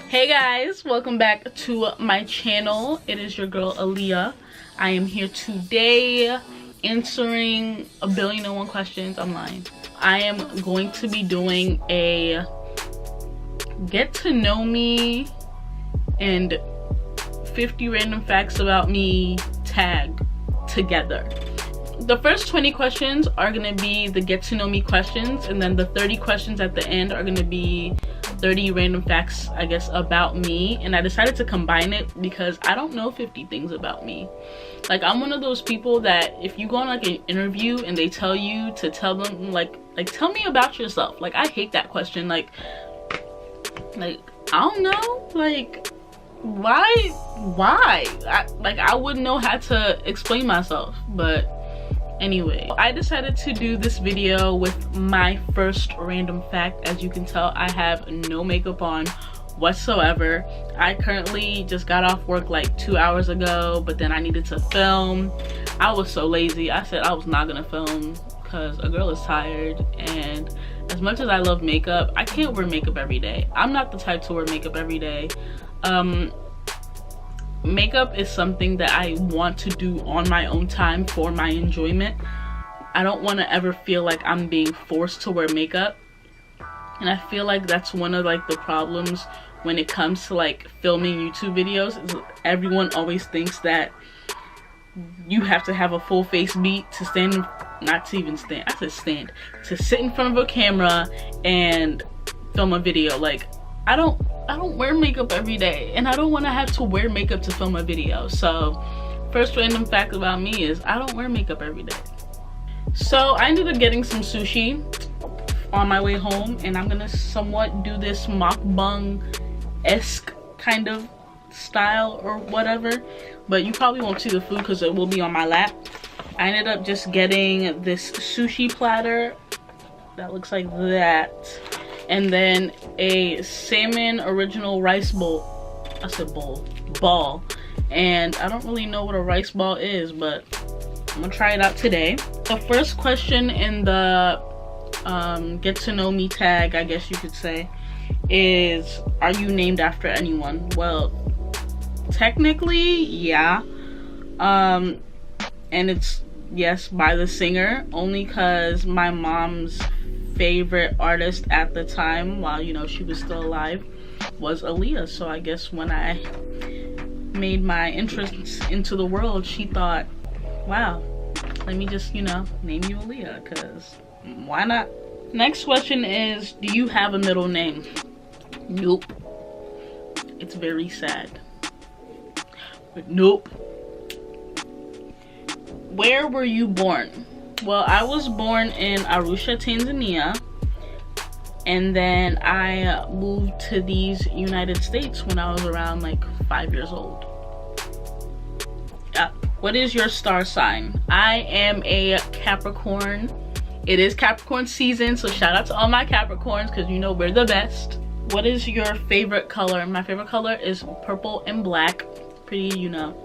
Hey guys, welcome back to my channel. It is your girl Aaliyah. I am here today answering 1,000,001 questions. I'm lying. I am going to be doing a get to know me and 50 random facts about me tag together. The first 20 questions are going to be the get to know me questions, and then the 30 questions at the end are going to be 30 random facts, I guess, about me. And I decided to combine it because I don't know 50 things about me. Like, I'm one of those people that if you go on like an interview and they tell you to tell them like tell me about yourself, like I hate that question. Like I don't know, like why I wouldn't know how to explain myself. But anyway, I decided to do this video with my first random fact. As you can tell, I have no makeup on whatsoever. I currently just got off work like 2 hours ago, but then I needed to film. I was so lazy. I said I was not gonna film because a girl is tired, and as much as I love makeup, I can't wear makeup every day. I'm not the type to wear makeup every day. Makeup is something that I want to do on my own time for my enjoyment. I don't want to ever feel like I'm being forced to wear makeup, and I feel like that's one of like the problems when it comes to like filming YouTube videos. Is everyone always thinks that you have to have a full face beat to stand, not to even stand, I said stand, to sit in front of a camera and film a video. Like I don't wear makeup every day, and I don't want to have to wear makeup to film a video. So first random fact about me is I don't wear makeup every day. So I ended up getting some sushi on my way home, and I'm gonna somewhat do this mukbang-esque kind of style or whatever, but you probably won't see the food because it will be on my lap. I ended up just getting this sushi platter that looks like that, and then a salmon original rice bowl. I said bowl, ball. And I don't really know what a rice ball is, but I'm gonna try it out today. The first question in the get to know me tag, I guess you could say, is are you named after anyone? Well, technically, yeah. And it's yes, by the singer, only because my mom's favorite artist at the time, while you know she was still alive, was Aaliyah. So I guess when I made my entrance into the world, she thought, wow, let me just, you know, name you Aaliyah, because why not? Next question is, do you have a middle name? Nope. It's very sad, but nope. Where were you born? Well, I was born in Arusha, Tanzania, and then I moved to these United States when I was around like 5 years old. What is your star sign? I am a Capricorn. It is Capricorn season, so shout out to all my Capricorns because you know we're the best. What is your favorite color? My favorite color is purple and black. Pretty, you know,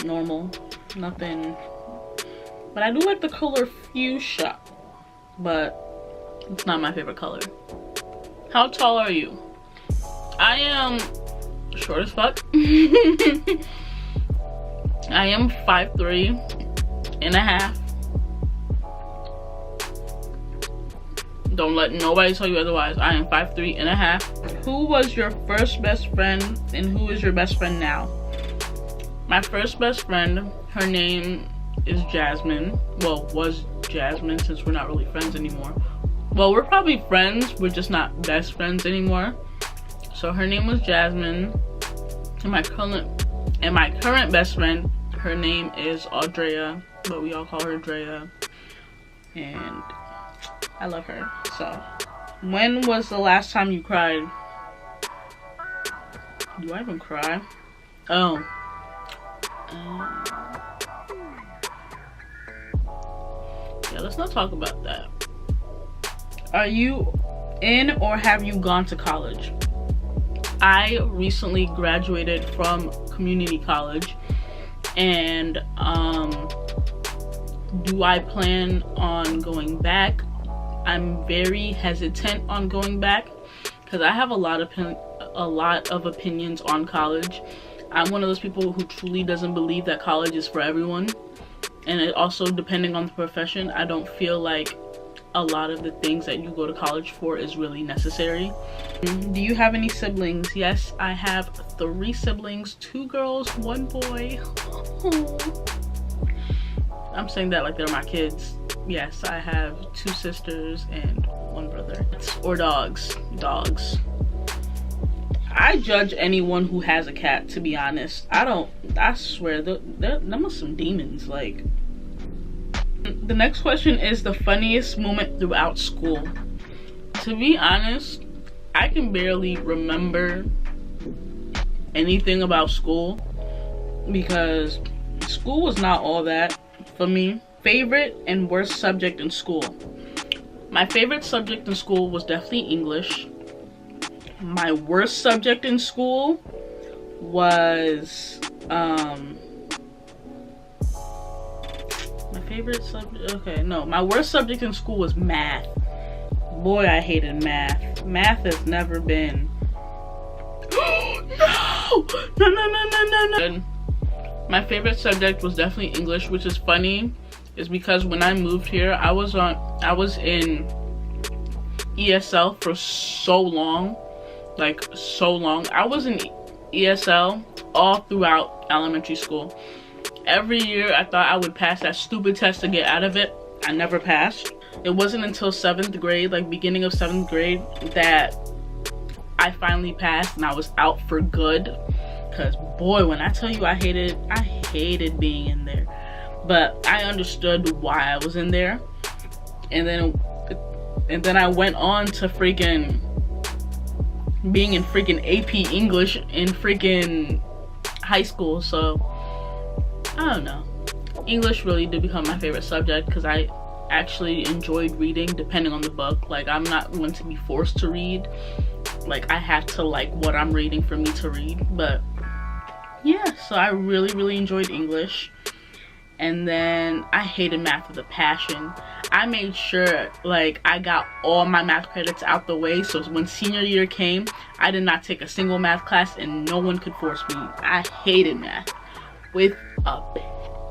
normal, nothing. But I do like the color fuchsia, but it's not my favorite color. How tall are you? I am short as fuck. I am 5'3.5". Don't let nobody tell you otherwise. I am 5'3.5". Who was your first best friend, and who is your best friend now? My first best friend, her name is Jasmine. Well, was Jasmine, since we're not really friends anymore. Well, we're probably friends, we're just not best friends anymore. So her name was Jasmine, and my current best friend, her name is Audrea, but we all call her Drea, and I love her. So when was the last time you cried? Do I even cry? Oh, yeah, let's not talk about that. Are you in or have you gone to college? I recently graduated from community college, and do I plan on going back? I'm very hesitant on going back because I have a lot of a lot of opinions on college. I'm one of those people who truly doesn't believe that college is for everyone, and it also, depending on the profession, I don't feel like a lot of the things that you go to college for is really necessary. Do you have any siblings? Yes, I have 3 siblings, 2 girls, 1 boy. I'm saying that like they're my kids. Yes, I have 2 sisters and 1 brother. Or dogs. I judge anyone who has a cat, to be honest. I swear, them are some demons. Like, the next question is the funniest moment throughout school. To be honest, I can barely remember anything about school because school was not all that for me. Favorite and worst subject in school. My favorite subject in school was definitely English. My worst subject in school was my worst subject in school was math. Boy, I hated math. Math has never been no. My favorite subject was definitely English, which is funny, is because when I moved here, I was in ESL for so long. Like, so long. I was in ESL all throughout elementary school. Every year I thought I would pass that stupid test to get out of it. I never passed. It wasn't until 7th grade, like beginning of 7th grade, that I finally passed and I was out for good. Cause boy, when I tell you I hated being in there. But I understood why I was in there. And then I went on to freaking being in freaking AP English in freaking high school. So I don't know, English really did become my favorite subject because I actually enjoyed reading depending on the book. Like, I'm not going to be forced to read. Like, I have to like what I'm reading for me to read. But yeah, so I really enjoyed English. And then I hated math with a passion. I made sure like I got all my math credits out the way, so when senior year came, I did not take a single math class and no one could force me. I hated math with a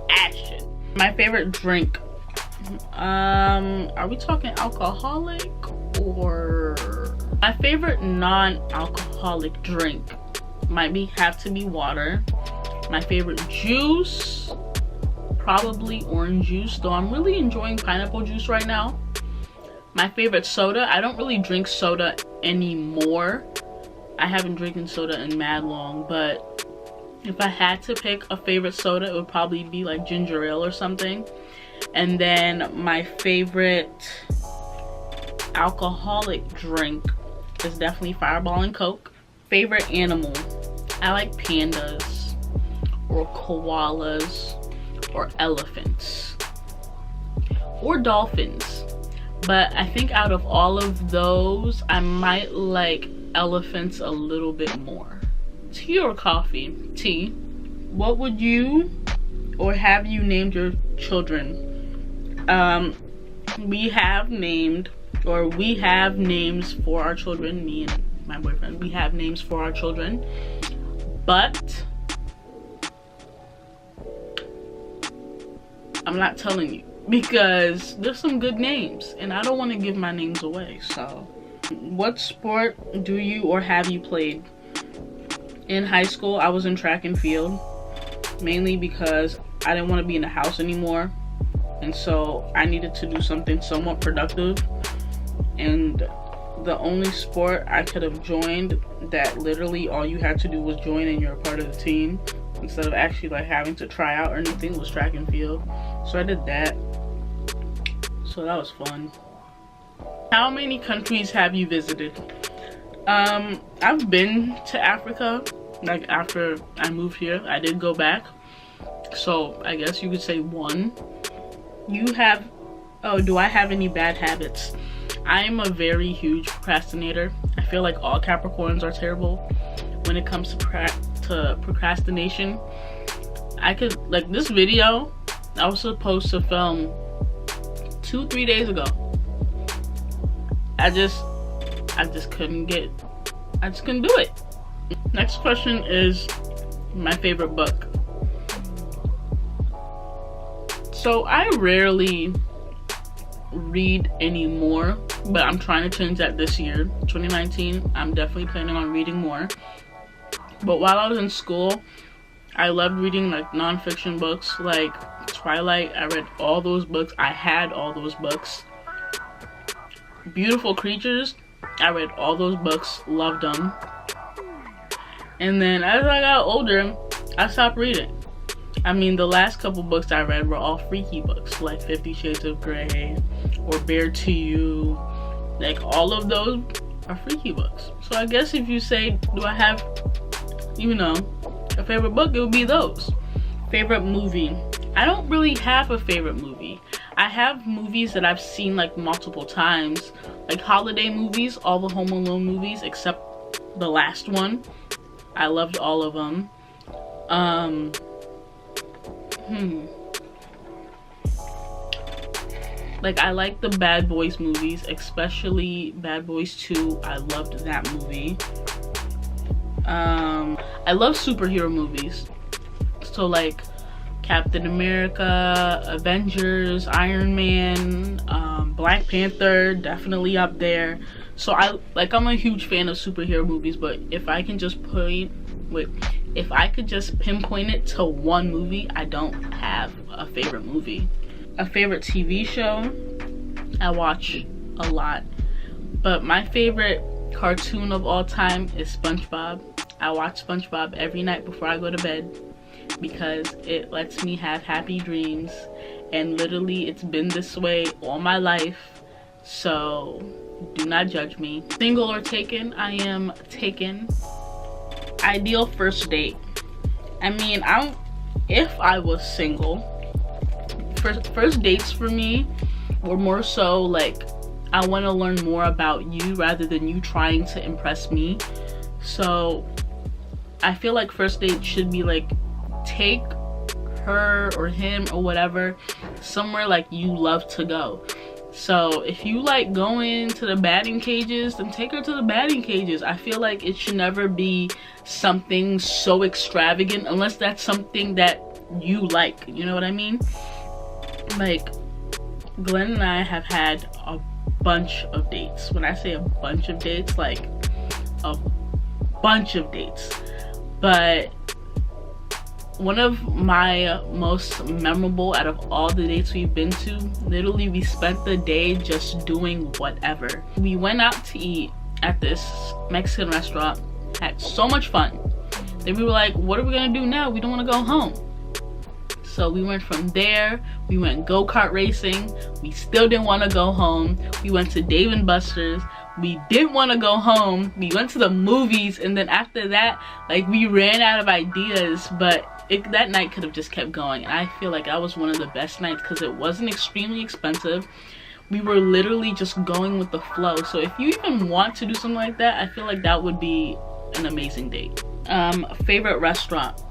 passion. My favorite drink. Are we talking alcoholic or? My favorite non-alcoholic drink might have to be water. My favorite juice, probably orange juice, though I'm really enjoying pineapple juice right now. My favorite soda, I don't really drink soda anymore. I haven't drinking soda in mad long, but if I had to pick a favorite soda, it would probably be like ginger ale or something. And then my favorite alcoholic drink is definitely Fireball and Coke. Favorite animal, I like pandas or koalas or elephants or dolphins, but I think out of all of those I might like elephants a little bit more. Tea or coffee? Tea. What would you or have you named your children? We have names for our children. Me and my boyfriend, we have names for our children, but I'm not telling you because there's some good names and I don't want to give my names away. So what sport do you or have you played? In high school, I was in track and field, mainly because I didn't want to be in the house anymore, and so I needed to do something somewhat productive. And the only sport I could have joined that literally all you had to do was join and you're a part of the team instead of actually like having to try out or anything was track and field. So I did that. So that was fun. How many countries have you visited? I've been to Africa. Like, after I moved here, I did go back. So I guess you could say 1. You have, oh, do I have any bad habits? I'm a very huge procrastinator. I feel like all Capricorns are terrible when it comes to procrastination. I could, like, this video I was supposed to film 2-3 days ago. I just couldn't do it. Next question is my favorite book. So I rarely read anymore, but I'm trying to change that this year, 2019. I'm definitely planning on reading more. But while I was in school, I loved reading like non-fiction books, like Twilight. I read all those books. I had all those books. Beautiful Creatures, I read all those books, loved them. And then as I got older, I stopped reading. I mean, the last couple books I read were all freaky books, like 50 Shades of Grey or Bare to You. Like, all of those are freaky books. So I guess if you say, do I have, you know, a favorite book, it would be those. Favorite movie. I don't really have a favorite movie. I have movies that I've seen like multiple times, like holiday movies, all the Home Alone movies except the last one. I loved all of them. Like, I like the Bad Boys movies, especially Bad Boys 2. I loved that movie. I love superhero movies. So like Captain America, Avengers, Iron Man, Black Panther, definitely up there. So I'm a huge fan of superhero movies, but if I can just if I could just pinpoint it to one movie, I don't have a favorite movie. A favorite TV show, I watch a lot, but my favorite cartoon of all time is SpongeBob. I watch SpongeBob every night before I go to bed because it lets me have happy dreams, and literally it's been this way all my life, so do not judge me. Single or taken? I am taken. Ideal first date. I mean, if I was single, first dates for me were more so like, I want to learn more about you rather than you trying to impress me. So I feel like first date should be like, take her or him or whatever somewhere like you love to go. So if you like going to the batting cages, then take her to the batting cages. I feel like it should never be something so extravagant unless that's something that you like, you know what I mean? Like, Glenn and I have had a bunch of dates. When I say a bunch of dates, like a bunch of dates. But one of my most memorable out of all the dates we've been to, literally we spent the day just doing whatever. We went out to eat at this Mexican restaurant, had so much fun. Then we were like, what are we gonna do now? We don't wanna go home. So we went from there, we went go-kart racing, we still didn't wanna go home. We went to Dave & Buster's, we didn't wanna go home. We went to the movies, and then after that, like, we ran out of ideas, but that night could have just kept going. And I feel like that was one of the best nights because it wasn't extremely expensive. We were literally just going with the flow. So if you even want to do something like that, I feel like that would be an amazing date. Favorite restaurant.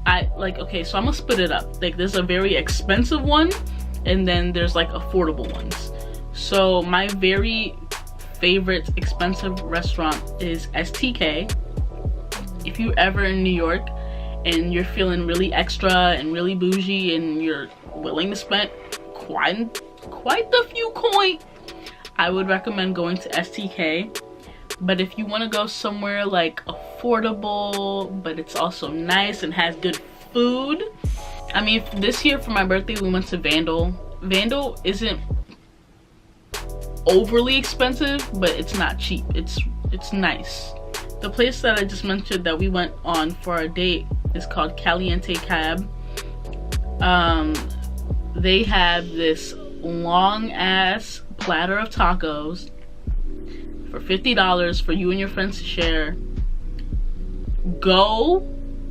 Okay, so I'm gonna split it up. Like, there's a very expensive one and then there's like affordable ones. So my very favorite expensive restaurant is STK. If you're ever in New York and you're feeling really extra and really bougie and you're willing to spend quite the few coin, I would recommend going to STK. But if you want to go somewhere like affordable but it's also nice and has good food, I mean, this year for my birthday we went to Vandal. Vandal isn't overly expensive, but it's not cheap. It's nice. The place that I just mentioned that we went on for a date is called Caliente Cab. They have this long ass platter of tacos for $50 for you and your friends to share. Go,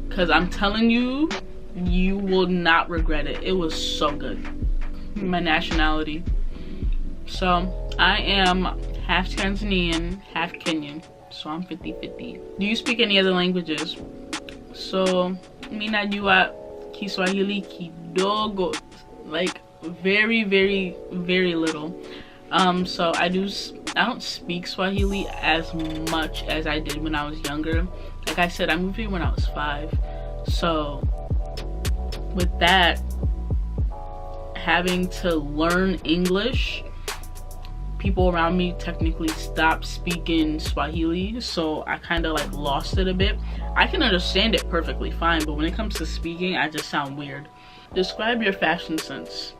because I'm telling you, you will not regret it. It was so good. My nationality. So I am half Tanzanian, half Kenyan. So I'm 50-50. Do you speak any other languages? So mi najua Kiswahili kidogo, like very, very, very little. So I do I don't speak Swahili as much as I did when I was younger. Like I said, I moved here when I was 5. So with that, having to learn English, people around me technically stopped speaking Swahili, so I kind of like lost it a bit. I can understand it perfectly fine, but when it comes to speaking, I just sound weird. Describe your fashion sense.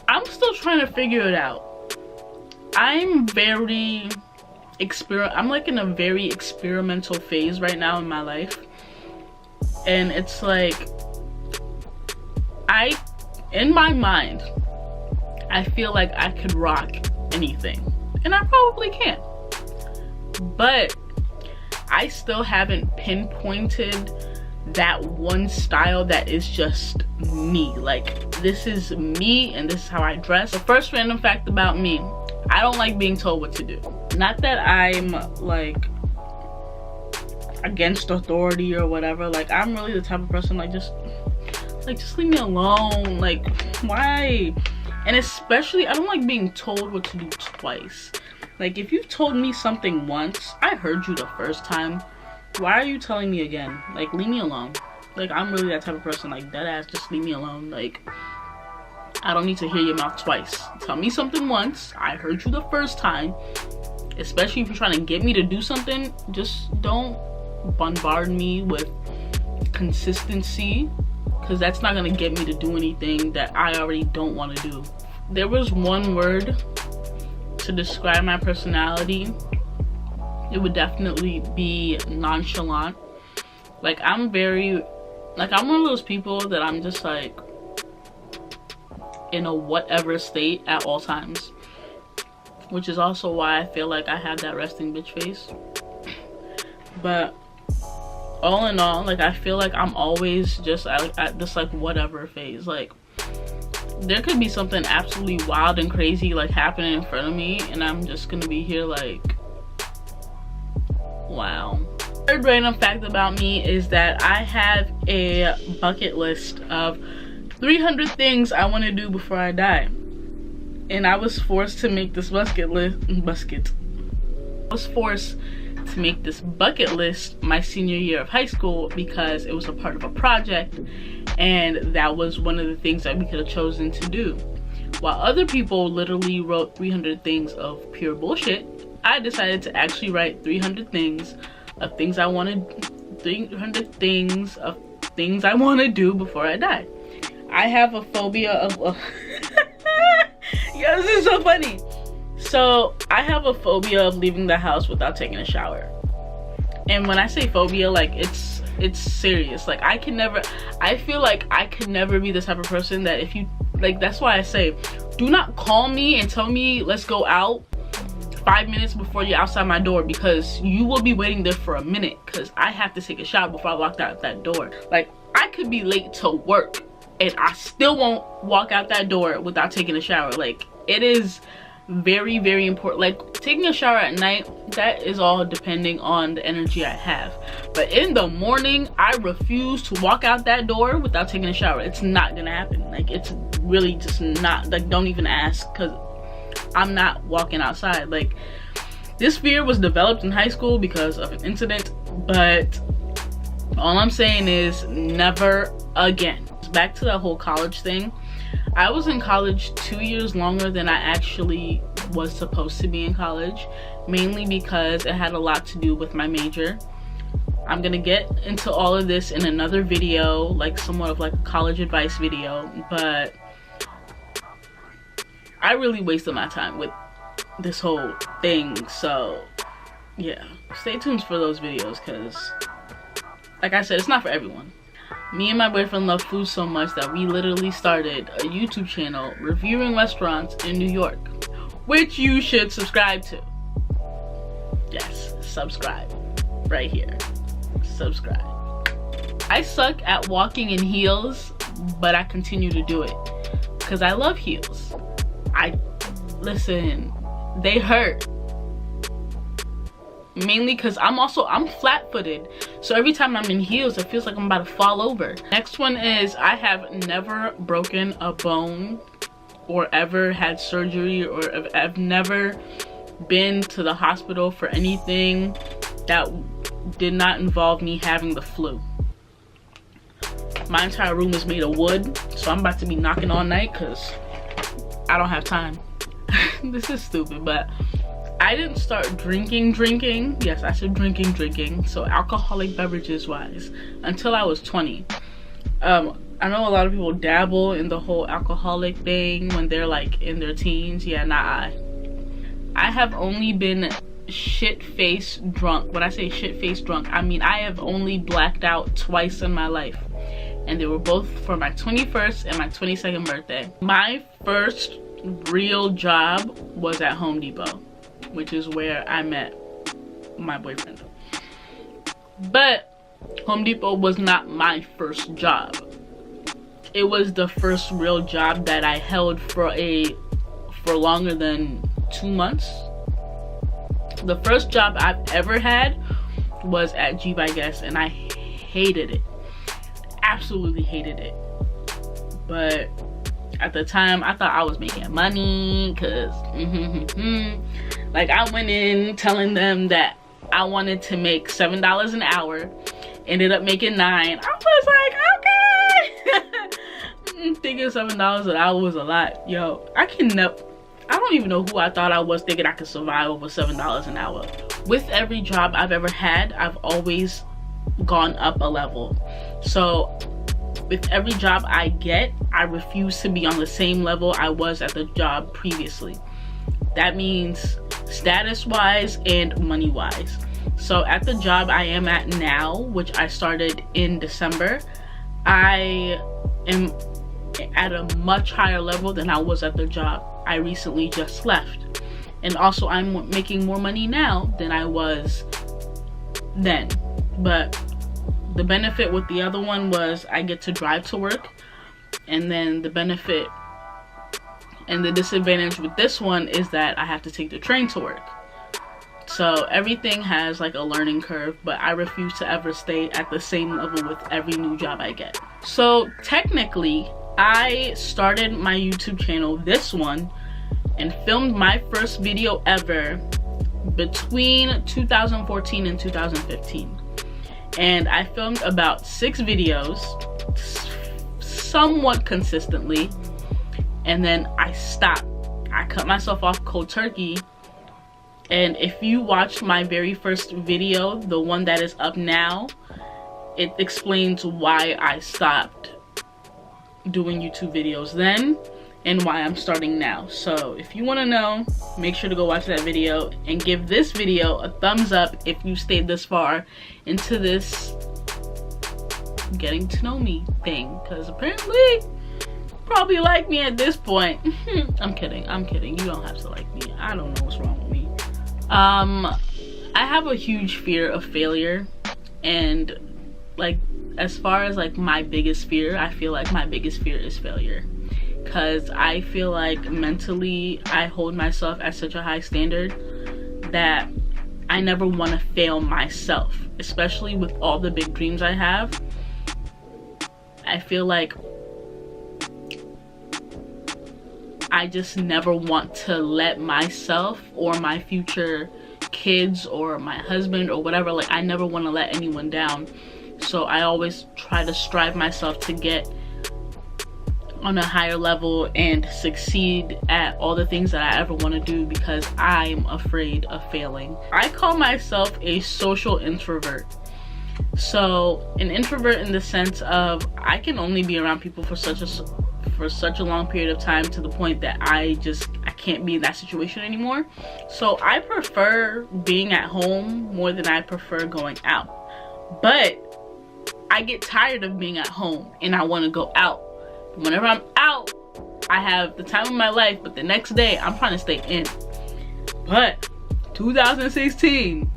I'm still trying to figure it out. I'm like in a very experimental phase right now in my life, and it's like in my mind, I feel like I could rock anything, and I probably can, but I still haven't pinpointed that one style that is just me. Like, this is me and this is how I dress. The first random fact about me: I don't like being told what to do. Not that I'm like against authority or whatever. Like, I'm really the type of person like just leave me alone. Like, why? And especially, I don't like being told what to do twice. Like, if you've told me something once, I heard you the first time. Why are you telling me again? Like, leave me alone. Like, I'm really that type of person. Like, dead ass, just leave me alone. Like, I don't need to hear your mouth twice. Tell me something once. I heard you the first time. Especially if you're trying to get me to do something, just don't bombard me with consistency, because that's not gonna get me to do anything that I already don't want to do. There was one word to describe my personality, it would definitely be nonchalant. Like, I'm one of those people that I'm just like in a whatever state at all times, which is also why I feel like I have that resting bitch face. But all in all, like, I feel like I'm always just at this like whatever phase. Like, there could be something absolutely wild and crazy like happening in front of me, and I'm just gonna be here like, wow. Third random fact about me is that I have a bucket list of 300 things I want to do before I die, and I was forced to make this bucket list my senior year of high school because it was a part of a project, and that was one of the things that we could have chosen to do. While other people literally wrote 300 things of pure bullshit, I decided to actually write 300 things of things I wanted, 300 things of things I want to do before I die. I have a phobia of yeah, this is so funny. So I have a phobia of leaving the house without taking a shower. And when I say phobia, like, it's serious. Like, I feel like I could never be the type of person that if you, like, that's why I say, do not call me and tell me let's go out 5 minutes before you're outside my door, because you will be waiting there for a minute, because I have to take a shower before I walk out that door. Like, I could be late to work and I still won't walk out that door without taking a shower. Like, it is very, very important. Like, taking a shower at night, that is all depending on the energy I have, but in the morning I refuse to walk out that door without taking a shower. It's not gonna happen. Like, it's really just not, like, don't even ask, because I'm not walking outside. Like, this fear was developed in high school because of an incident, but all I'm saying is never again. Back to that whole college thing. I was in college 2 years longer than I actually was supposed to be in college, mainly because it had a lot to do with my major. I'm gonna get into all of this in another video, like somewhat of like a college advice video, but I really wasted my time with this whole thing. So yeah, stay tuned for those videos, because like I said, it's not for everyone. Me and my boyfriend love food so much that we literally started a YouTube channel reviewing restaurants in New York, which you should subscribe to. Yes, subscribe right here. Subscribe. I suck at walking in heels, but I continue to do it because I love heels. Listen, they hurt. Mainly because I'm flat-footed, so every time I'm in heels it feels like I'm about to fall over. Next one is, I have never broken a bone or ever had surgery, or I've never been to the hospital for anything that did not involve me having the flu. My entire room is made of wood, so I'm about to be knocking all night because I don't have time. This is stupid, but I didn't start drinking. Yes, I said drinking. So alcoholic beverages wise, until I was 20. I know a lot of people dabble in the whole alcoholic thing when they're like in their teens. Yeah, not I have only been shit-faced drunk. When I say shit-faced drunk, I mean I have only blacked out twice in my life, and they were both for my 21st and my 22nd birthday. My first real job was at Home Depot, which is where I met my boyfriend. But Home Depot was not my first job. It was the first real job that I held for longer than 2 months. The first job I've ever had was at G by Guess, and I hated it. Absolutely hated it. But at the time, I thought I was making money, because like I went in telling them that I wanted to make $7 an hour, ended up making $9. I was like, okay. Thinking $7 an hour was a lot. Yo, I don't even know who I thought I was, thinking I could survive over $7 an hour. With every job I've ever had, I've always gone up a level. So with every job I get, I refuse to be on the same level I was at the job previously. That means status wise and money wise. So at the job I am at now, which I started in December, I am at a much higher level than I was at the job I recently just left. And also I'm making more money now than I was then. But the benefit with the other one was I get to drive to work, and then the benefit and the disadvantage with this one is that I have to take the train to work. So everything has like a learning curve, but I refuse to ever stay at the same level with every new job I get. So technically, I started my YouTube channel, this one, and filmed my first video ever between 2014 and 2015. And I filmed about 6 videos somewhat consistently, and then I stopped. I cut myself off cold turkey. And if you watched my very first video, the one that is up now, it explains why I stopped doing YouTube videos then and why I'm starting now. So if you want to know, make sure to go watch that video and give this video a thumbs up if you stayed this far into this getting to know me thing, because apparently you probably like me at this point. I'm kidding, you don't have to like me. I don't know what's wrong with me. I have a huge fear of failure, and like as far as like my biggest fear, I feel like my biggest fear is failure, because I feel like mentally I hold myself at such a high standard that I never want to fail myself, especially with all the big dreams I have. I feel like I just never want to let myself or my future kids or my husband or whatever, like I never want to let anyone down. So I always try to strive myself to get on a higher level and succeed at all the things that I ever want to do, because I'm afraid of failing. I call myself a social introvert. So an introvert in the sense of I can only be around people for such a long period of time, to the point that I can't be in that situation anymore. So I prefer being at home more than I prefer going out. But I get tired of being at home and I want to go out. Whenever I'm out, I have the time of my life, but the next day I'm trying to stay in. But 2016,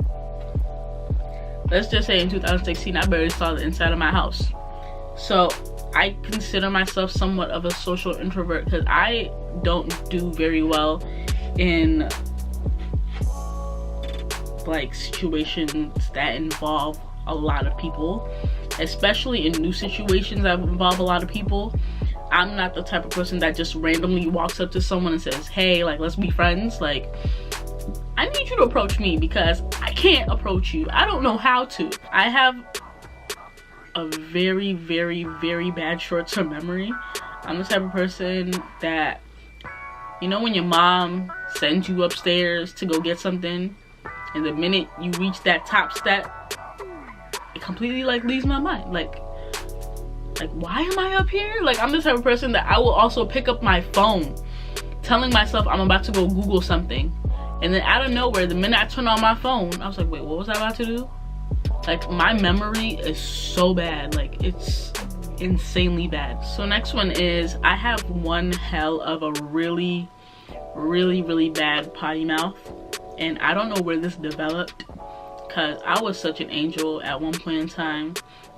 let's just say in 2016, I barely saw the inside of my house. So I consider myself somewhat of a social introvert, because I don't do very well in like situations that involve a lot of people, especially in new situations that involve a lot of people. I'm not the type of person that just randomly walks up to someone and says, hey, like, let's be friends. Like, I need you to approach me because I can't approach you. I don't know how to. I have a very, very, very bad short-term memory. I'm the type of person that, you know, when your mom sends you upstairs to go get something, and the minute you reach that top step, it completely like leaves my mind. Like why am I up here? Like, I'm the type of person that I will also pick up my phone telling myself I'm about to go Google something, and then out of nowhere, the minute I turn on my phone, I was like, wait, what was I about to do? Like, my memory is so bad. Like, it's insanely bad. So next one is, I have one hell of a really, really, really bad potty mouth, and I don't know where this developed, because I was such an angel at one point in time.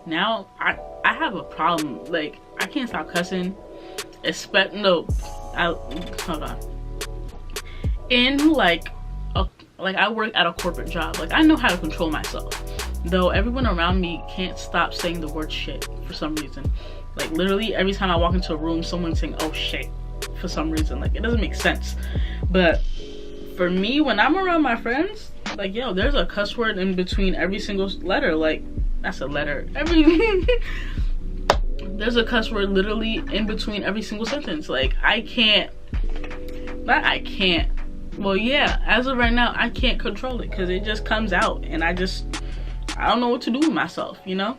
Now I have a problem. Like, I can't stop cussing. Hold on. In like I work at a corporate job. Like, I know how to control myself, though everyone around me can't stop saying the word shit for some reason. Like, literally every time I walk into a room, someone's saying, oh shit, for some reason. Like, it doesn't make sense. But for me, when I'm around my friends, like, yo, there's a cuss word in between every single letter. Like, that's a letter. There's a cuss word literally in between every single sentence. Like, well, yeah, as of right now, I can't control it because it just comes out, and I don't know what to do with myself, you know?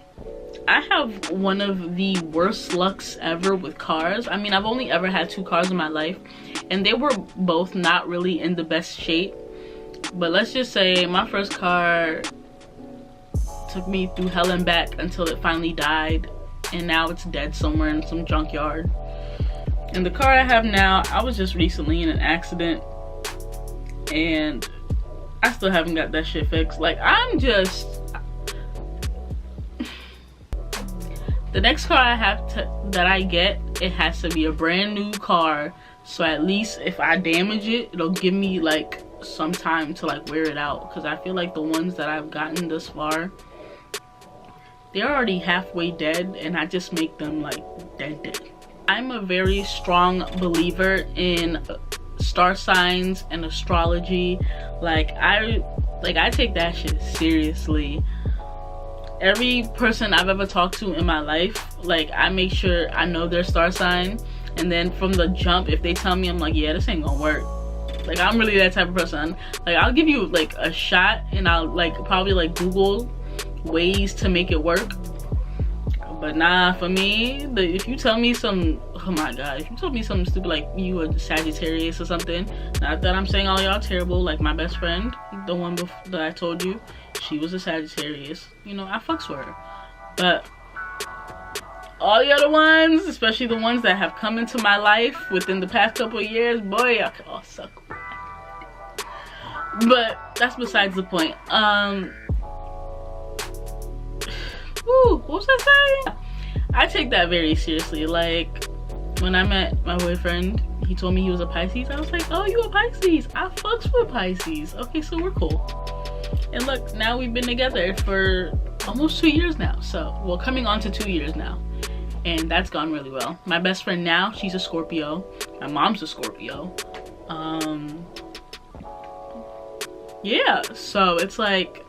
I have one of the worst lucks ever with cars. I mean, I've only ever had 2 cars in my life, and they were both not really in the best shape. But let's just say my first car took me through hell and back until it finally died, and now it's dead somewhere in some junkyard. And the car I have now, I was just recently in an accident, and I still haven't got that shit fixed. Like, the next car I have that I get, it has to be a brand new car, so at least if I damage it, it'll give me like some time to like wear it out, because I feel like the ones that I've gotten this far, they're already halfway dead, and I just make them like dead. I'm a very strong believer in star signs and astrology. Like I take that shit seriously. Every person I've ever talked to in my life, like, I make sure I know their star sign, and then from the jump, if they tell me, I'm like, yeah, this ain't gonna work. Like, I'm really that type of person. Like, I'll give you like a shot, and I'll like probably like Google ways to make it work. But nah, for me, if you tell me some, oh my god, if you told me something stupid like you a Sagittarius or something, not that I'm saying all y'all terrible, like my best friend, the one that I told you, she was a Sagittarius, you know, I fucks with her. But all the other ones, especially the ones that have come into my life within the past couple of years, boy, y'all can all suck. But that's besides the point. What was I saying? I take that very seriously. Like, when I met my boyfriend, he told me he was a Pisces. I was like, oh, you a Pisces? I fucks with Pisces. Okay, so we're cool. And look, now we've been together for almost 2 years now. So, well, coming on to 2 years now. And that's gone really well. My best friend now, she's a Scorpio. My mom's a Scorpio. Yeah, so it's like,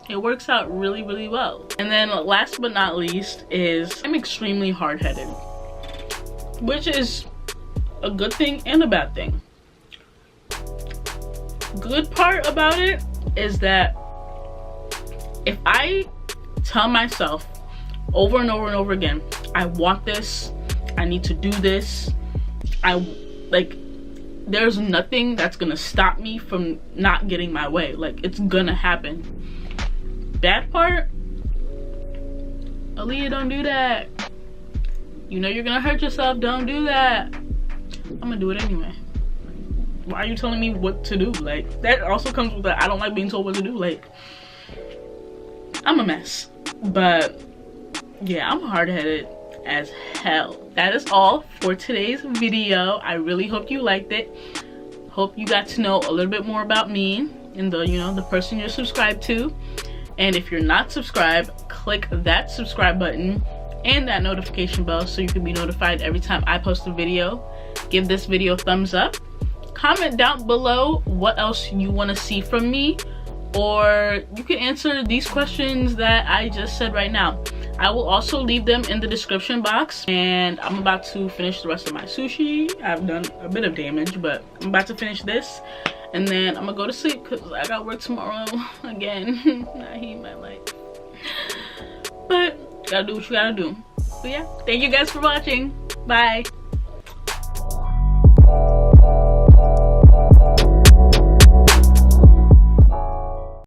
it works out really, really well. And then last but not least is, I'm extremely hard-headed, which is a good thing and a bad thing. Good part about it is that if I tell myself over and over and over again, I want this, I need to do this, there's nothing that's gonna stop me from not getting my way. Like, it's gonna happen. Bad part, Aaliyah, don't do that. You know you're gonna hurt yourself, don't do that. I'm gonna do it anyway. Why are you telling me what to do? Like, that also comes with that I don't like being told what to do. Like, I'm a mess. But yeah, I'm hard-headed as hell. That is all for today's video. I really hope you liked it. Hope you got to know a little bit more about me and the, you know, the person you're subscribed to. And if you're not subscribed, click that subscribe button and that notification bell so you can be notified every time I post a video. Give this video a thumbs up. Comment down below what else you want to see from me, or you can answer these questions that I just said right now. I will also leave them in the description box, and I'm about to finish the rest of my sushi. I've done a bit of damage, but I'm about to finish this, and then I'm gonna go to sleep because I got work tomorrow again. I hate my life, but gotta do what you gotta do. But yeah, thank you guys for watching. Bye.